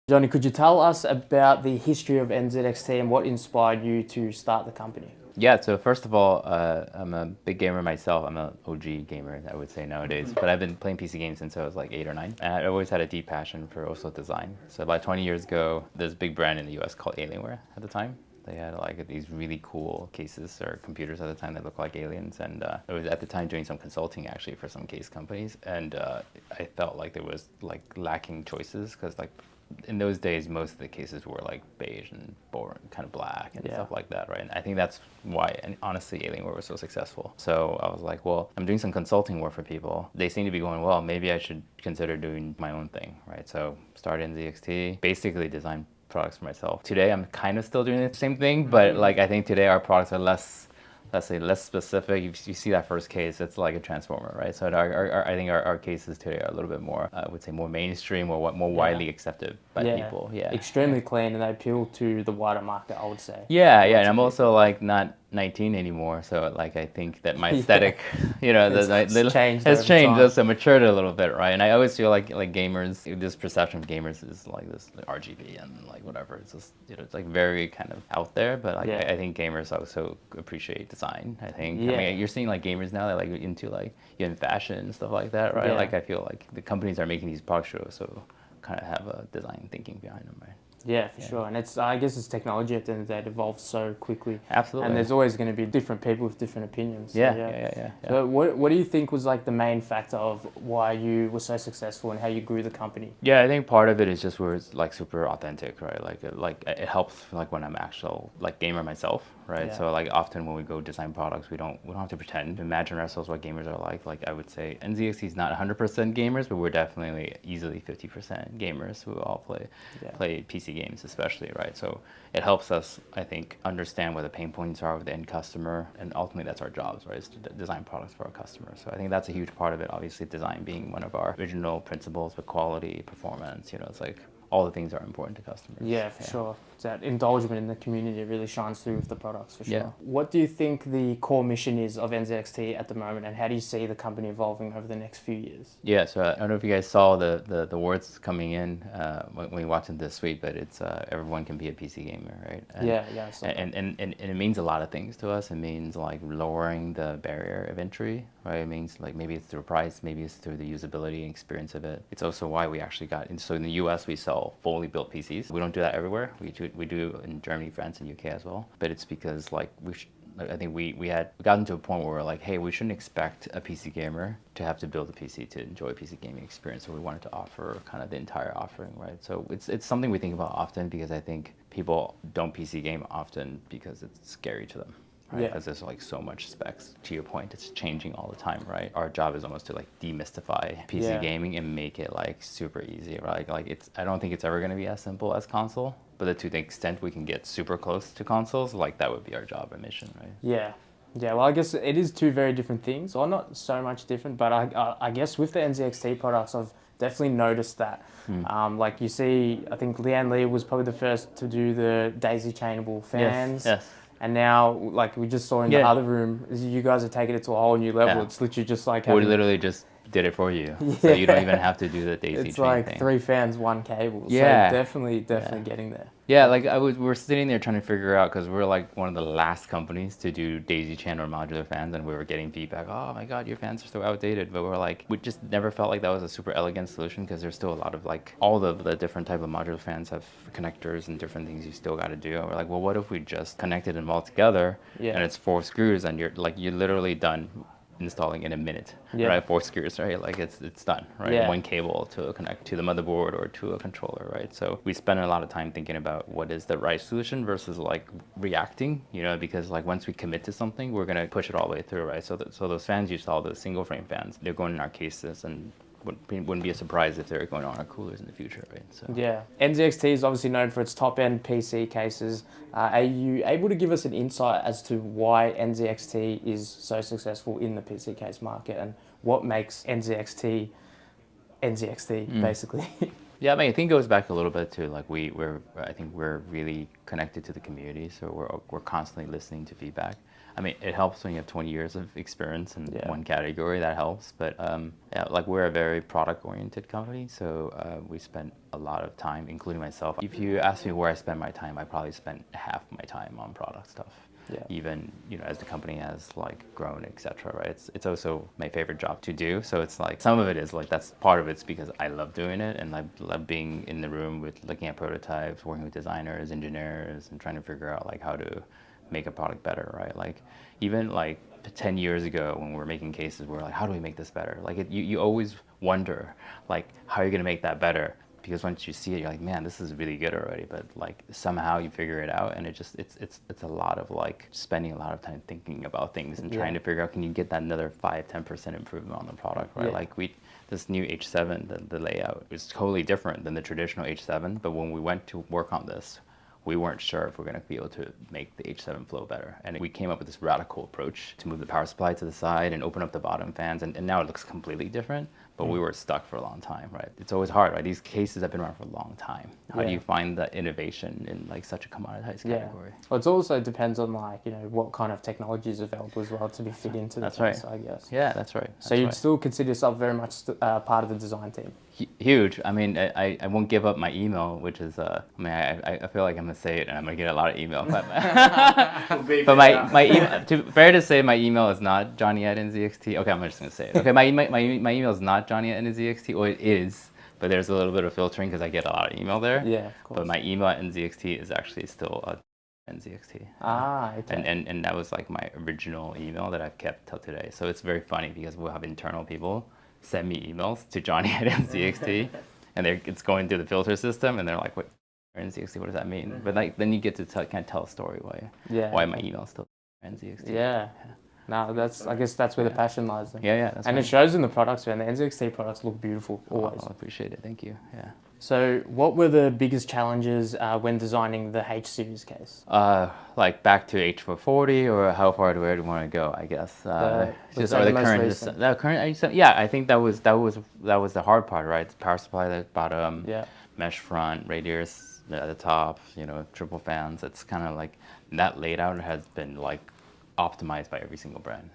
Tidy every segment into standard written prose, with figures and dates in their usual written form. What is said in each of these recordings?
Johnny, could you tell us about the history of NZXT and what inspired you to start the company? Yeah, so first of all, I'm a big gamer myself. I'm an OG gamer, I would say nowadays. But I've been playing PC games since I was like 8 or 9. And I always had a deep passion for also design. So about 20 years ago, there's a big brand in the US called Alienware at the time. They had like these really cool cases or computers at the time that looked like aliens. And I was at the time doing some consulting actually for some case companies. And I felt like there was like lacking choices because like in those days, most of the cases were like beige and boring, kind of black and stuff like that, right? And I think that's why, and honestly, Alienware was so successful. So I was like, well, I'm doing some consulting work for people. They seem to be going well. Maybe I should consider doing my own thing, right? So started NZXT, basically designed products for myself. Today, I'm kind of still doing the same thing, but like I think today our products are less, let's say, less specific. You see that first case, it's like a transformer, right? So I think our cases today are a little bit more, I would say, more mainstream or more widely accepted by people. Yeah, extremely clean, and they appeal to the wider market, I would say. Yeah, and I'm also like not 19 anymore, so like I think that my aesthetic, you know, has changed, also matured a little bit, right? And I always feel like gamers, this perception of gamers is like this like RGB and like whatever. It's just, you know, it's like very kind of out there, but like I think gamers also appreciate design. I think. I mean, you're seeing like gamers now that like into like even fashion and stuff like that, right? Like I feel like the companies are making these product shows, so kind of have a design thinking behind them, right? Yeah, for sure. And I guess it's technology at the end of the day. It evolves so quickly. Absolutely. And there's always going to be different people with different opinions. Yeah. So what do you think was like the main factor of why you were so successful and how you grew the company? Yeah, I think part of it is just where it's like super authentic, right? Like it helps like when I'm actual like gamer myself, right? Yeah. So like often when we go design products, we don't have to pretend to imagine ourselves what gamers are like. Like I would say NZXT is not 100% gamers, but we're definitely easily 50% gamers who all play PC games especially, right? So it helps us, I think, understand what the pain points are with the end customer, and ultimately that's our jobs, right? Is to design products for our customers. So I think that's a huge part of it. Obviously, design being one of our original principles, but quality, performance, you know, it's like all the things are important to customers. Yeah, for sure. That indulgence in the community really shines through with the products, for sure. Yeah. What do you think the core mission is of NZXT at the moment, and how do you see the company evolving over the next few years? Yeah, so I don't know if you guys saw the words coming in when you walked into the suite, but it's everyone can be a PC gamer, right? And, I saw that. And it means a lot of things to us. It means like lowering the barrier of entry, right? It means like maybe it's through price, maybe it's through the usability and experience of it. It's also why we actually got in. So in the US, we sell fully built PCs. We don't do that everywhere. We do in Germany, France, and UK as well. But it's because like I think we had gotten to a point where we're like, hey, we shouldn't expect a PC gamer to have to build a PC to enjoy a PC gaming experience. So we wanted to offer kind of the entire offering, right? So it's something we think about often because I think people don't PC game often because it's scary to them. Right? Because there's like so much specs. To your point, it's changing all the time, right? Our job is almost to like demystify PC gaming and make it like super easy, right? Like I don't think it's ever going to be as simple as console, but to the extent we can get super close to consoles, like that would be our job and mission, right? Yeah. Well, I guess it is two very different things, or not so much different, but I guess with the NZXT products, I've definitely noticed that. Like you see, I think Leanne Lee was probably the first to do the daisy chainable fans. Yes. And now, like we just saw in the other room, you guys are taking it to a whole new level. It's literally just like we literally just did it for you, so you don't even have to do the daisy chain It's like thing. 3 fans, 1 cable. Yeah. So definitely getting there. Yeah, like we're sitting there trying to figure out, because we're like one of the last companies to do daisy chain or modular fans, and we were getting feedback, oh my god, your fans are so outdated. But we're like, we just never felt like that was a super elegant solution, because there's still a lot of like, all the different type of modular fans have connectors and different things you still got to do. And we're like, well, what if we just connected them all together, and it's 4 screws, and you're literally done installing in a minute, right? 4 screws, right? Like it's done, right? 1 cable to connect to the motherboard or to a controller, right? So we spend a lot of time thinking about what is the right solution versus like reacting, you know, because like once we commit to something, we're gonna push it all the way through, right? So those fans you saw, those single frame fans, they're going in our cases, and wouldn't be a surprise if they're going on our coolers in the future, right? So NZXT is obviously known for its top-end PC cases. Are you able to give us an insight as to why NZXT is so successful in the PC case market, and what makes NZXT basically? Yeah, I mean, I think it goes back a little bit to like I think we're really connected to the community, so we're constantly listening to feedback. I mean, it helps when you have 20 years of experience in Yeah. one category. That helps. But yeah, like we're a very product-oriented company, so we spend a lot of time, including myself. If you ask me where I spend my time, I probably spend half my time on product stuff. Yeah. Even as the company has like grown, etc. Right? It's also my favorite job to do. So it's like some of it is like that's part of it's because I love doing it and I love being in the room with looking at prototypes, working with designers, engineers, and trying to figure out like how to make a product better. Right? Like even like 10 years ago when we were making cases, we were like, how do we make this better? Like you always wonder like how are you going to make that better? Because once you see it, you're like, man, this is really good already. But like somehow you figure it out, and it's a lot of like spending a lot of time thinking about things and trying to figure out can you get that another 5-10% improvement on the product, right? Like this new H7, the layout is totally different than the traditional H7. But when we went to work on this, we weren't sure if we're going to be able to make the H7 flow better. And we came up with this radical approach to move the power supply to the side and open up the bottom fans. And now it looks completely different, but we were stuck for a long time, right? It's always hard, right? These cases have been around for a long time. How do you find that innovation in like such a commoditized category? Well, it also depends on like, what kind of technology is available as well to be fit into the That's case, right. I guess. Yeah, that's right. So you'd still consider yourself very much part of the design team? Huge. I mean, I won't give up my email, which is, I mean, I feel like I'm going to say it and I'm going to get a lot of email. But, but my email, fair to say my email is not Johnny@NZXT. Okay, I'm just going to say it. Okay, my email is not Johnny@NZXT, or it is, but there's a little bit of filtering because I get a lot of email there. Yeah, of course. But my email at NZXT is actually still NZXT. Ah, okay. And that was like my original email that I've kept till today. So it's very funny because we'll have internal people send me emails to Johnny@NZXT, and it's going through the filter system, and they're like, "What NZXT? What does that mean?" But like, then you get to kind of tell a story why my email is still NZXT. Yeah. No, I guess that's where the passion lies. Then. Yeah. That's and right. it shows in the products, man. The NZXT products look beautiful always. Oh, I appreciate it. Thank you. Yeah. So, what were the biggest challenges when designing the H series case? Like back to H440, or how far do we want to go? I guess just or the current. Yeah, I think that was the hard part, right? The power supply at the bottom, mesh front, radiators at the top, triple fans. It's kind of like that layout has been like optimized by every single brand.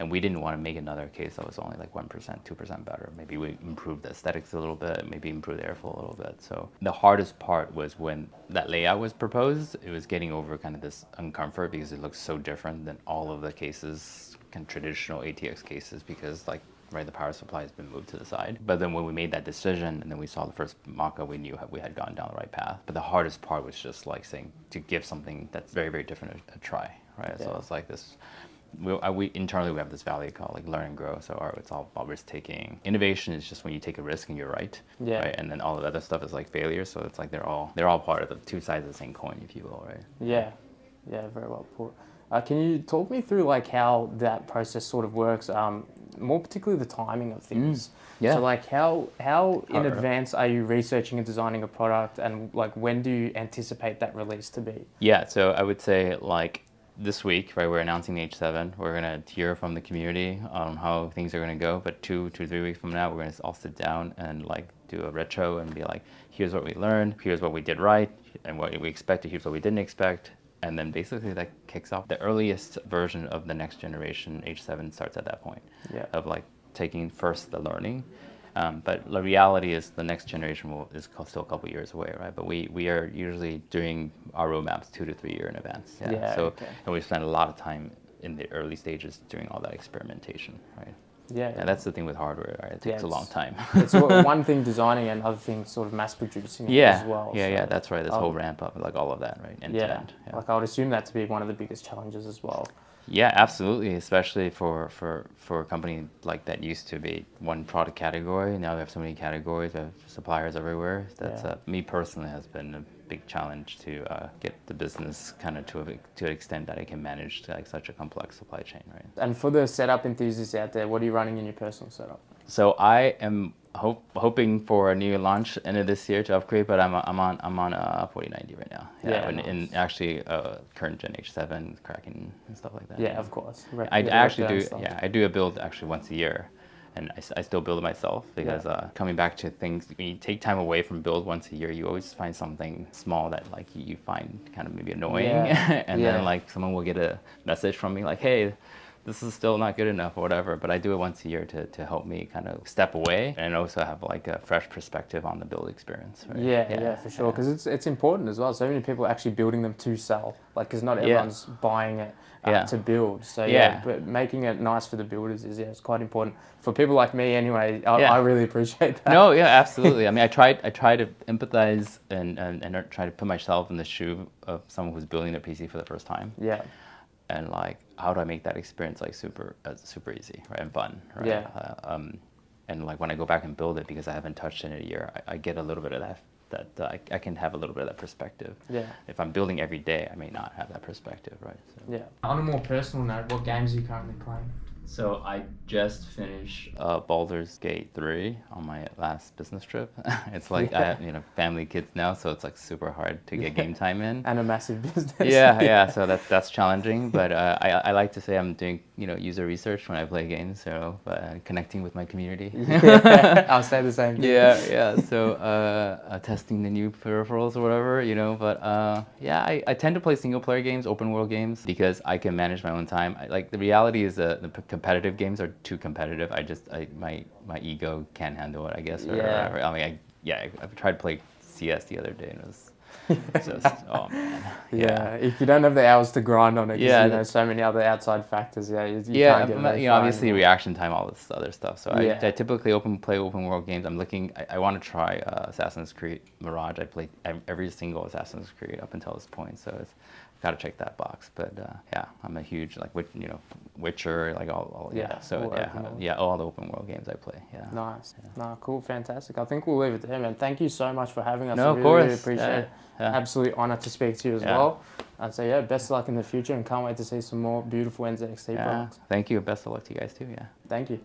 And we didn't want to make another case that was only like 1%, 2% better. Maybe we improved the aesthetics a little bit, maybe improved the airflow a little bit. So the hardest part was when that layout was proposed, it was getting over kind of this uncomfort because it looks so different than all of the cases, kind of traditional ATX cases, because like, right, the power supply has been moved to the side. But then when we made that decision and then we saw the first mock-up, we knew we had gone down the right path. But the hardest part was just like saying, to give something that's very, very different a try, right? Yeah. So it's like this, we internally we have this value called like learn and grow. So it's all about risk taking. Innovation is just when you take a risk and you're right, right? And then all the other stuff is like failure. So it's like they're all part of the two sides of the same coin, if you will, right? Yeah, very well put. Can you talk me through like how that process sort of works? More particularly the timing of things. Yeah. So like how in advance are you researching and designing a product, and like when do you anticipate that release to be? Yeah. So I would say like this week, right, we're announcing the H7. We're going to hear from the community on how things are going to go. But 2 to 3 weeks from now, we're going to all sit down and like do a retro and be like, here's what we learned, here's what we did right, and what we expected, here's what we didn't expect. And then basically that kicks off the earliest version of the next generation H7 starts at that point. Of like taking first the learning. But the reality is the next generation is still a couple years away, right? But we are usually doing our roadmaps 2 to 3 years in advance. And we spend a lot of time in the early stages doing all that experimentation, right? And that's the thing with hardware, right? It takes a long time. It's one thing designing and another thing sort of mass producing it as well. That's right. This whole ramp up, like all of that, right? End to end. Like I would assume that to be one of the biggest challenges as well. Yeah, absolutely. Especially for a company like that used to be one product category. Now we have so many categories. We have suppliers everywhere. That's me personally has been a big challenge to get the business kind of to an extent that it can manage like such a complex supply chain, right? And for the setup enthusiasts out there, what are you running in your personal setup? So I am hoping for a new launch end of this year to upgrade, but I'm on a 4090 right now. In actually current Gen H7 cracking and stuff like that. Yeah, of course. I actually do. I do a build actually once a year. and I still build it myself because coming back to things, when you take time away from build once a year, you always find something small that like you find kind of maybe annoying, and then like someone will get a message from me like, hey, this is still not good enough or whatever, but I do it once a year to help me kind of step away and also have like a fresh perspective on the build experience. Right? Yeah, for sure, because it's important as well. So many people are actually building them to sell, like because not everyone's buying it to build. So but making it nice for the builders is it's quite important for people like me anyway. I really appreciate that. No, absolutely. I mean, I try to empathize and try to put myself in the shoe of someone who's building their PC for the first time. Yeah. And like, how do I make that experience like super easy, right, and fun, right? Yeah. And like when I go back and build it because I haven't touched it in a year, I get a little bit of that I can have a little bit of that perspective. Yeah. If I'm building every day, I may not have that perspective, right? So. Yeah. On a more personal note, what games are you currently playing? So I just finished Baldur's Gate 3 on my last business trip. It's like I have family, kids now, so it's like super hard to get game time in. And a massive business. Yeah. So that's challenging, but I like to say I'm doing user research when I play games, so connecting with my community. I'll say the same thing. Yeah. So testing the new peripherals or whatever, But I tend to play single player games, open world games, because I can manage my own time. Like the reality is the competitive games are too competitive. My ego can't handle it, I guess. Or whatever. I mean, I've tried to play CS the other day and it was just, oh man. Yeah, if you don't have the hours to grind on it, because so many other outside factors. You can't get very far obviously anymore. Reaction time, all this other stuff. So I typically play open world games. I want to try Assassin's Creed Mirage. I played every single Assassin's Creed up until this point, so it's got to check that box. But I'm a huge Witcher, like all all the open world games I play. Yeah. Nice. No, cool, fantastic. I think we'll leave it there, man. Thank you so much for having us. No, I of course. really appreciate it. Absolute honor to speak to you as well. And so best of luck in the future, and can't wait to see some more beautiful NZXT products. Thank you. Best of luck to you guys too. Yeah. Thank you.